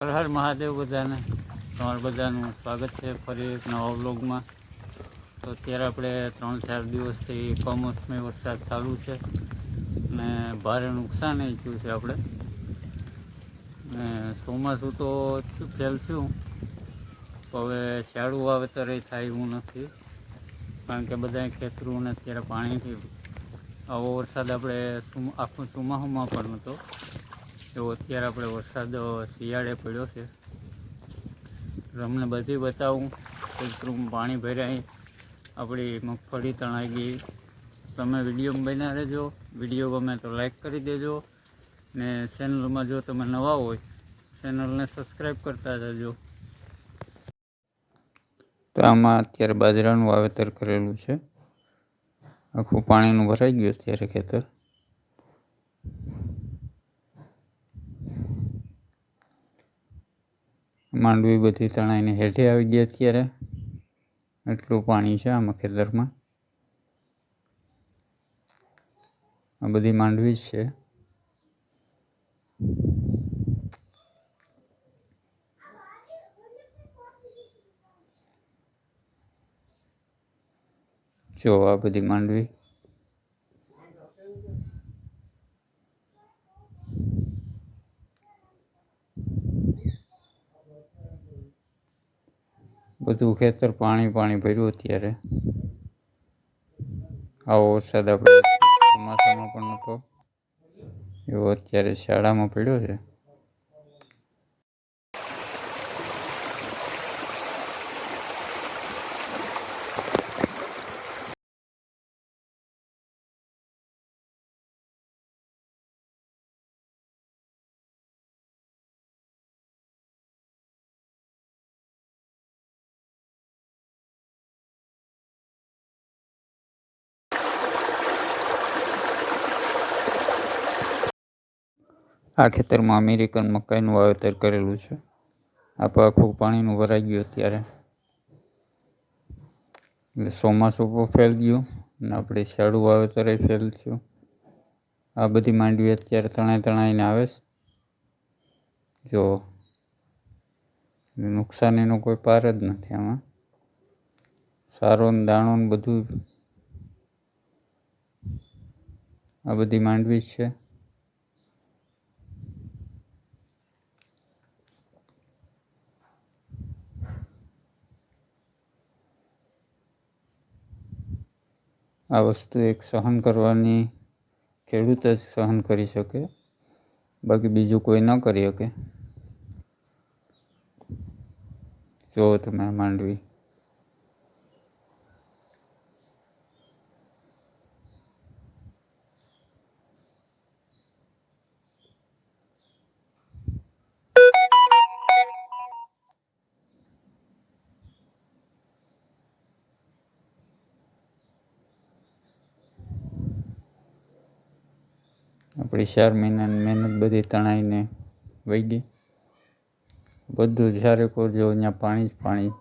હર હર મહાદેવ બધાને. તમારું બધાનું સ્વાગત છે ફરી એક નવા વ્લોગમાં. તો અત્યારે આપણે 3-4 દિવસથી કમોસમી વરસાદ ચાલુ છે ને ભારે નુકસાન એ થયું છે આપણે. ને ચોમાસું તો ફેલ થયું, હવે શિયાળું વાવેતર થાય એવું નથી, કારણ કે બધા ખેતરોને અત્યારે પાણીથી આવો વરસાદ આપણે આખું ચોમાસામાં પણ નહોતો એવો અત્યારે આપણે વરસાદ શિયાળે પડ્યો છે. તમને બધી બતાવું ખેતરોમાં પાણી ભરાય, આપણી મગફળી તણાઈ ગઈ. તમે વિડીયોમાં બન્યા રહેજો. વિડીયો ગમે તો લાઈક કરી દેજો ને ચેનલમાં જો તમે નવા હોય ચેનલને સબસ્ક્રાઈબ કરતા જજો. તો આમાં અત્યારે બાજરાનું વાવેતર કરેલું છે. આખું પાણીનું ભરાઈ ગયું અત્યારે ખેતર. માંડવી બધી તણાઈને હેઠે આવી ગઈ અત્યારે, એટલું પાણી છે આમાં ખેતરમાં. આ બધી માંડવી જ છે. જો આ બધી માંડવી. બધું ખેતર પાણી ભર્યું અત્યારે. આવો વરસાદ આપણે ચોમાસામાં પણ નહોતો એવો અત્યારે શિયાળામાં પડ્યો છે. આ ખેતરમાં અમેરિકન મકાઈનું વાવેતર કરેલું છે. આખું પાણીનું ભરાઈ ગયું અત્યારે, એટલે ચોમાસું પણ ફેલ ગયું અને આપણે શિયાળું વાવેતર ફેલ થયું. આ બધી માંડવી અત્યારે તણાઈને આવે છે. જો નુકસાનીનો કોઈ પાર જ નથી આમાં. સારો ને દાણો ને બધું આ બધી માંડવી છે. આ વસ્તુ એક સહન કરવાની ખેડૂત જ સહન કરી શકે, બાકી બીજું કોઈ ન કરી શકે. જો તમે માંડવી. આપણી 4 મહિનાની મહેનત બધી તણાઈને વહી ગઈ. બધું જ્યારે કોઈ જો અહીંયા પાણી જ પાણી.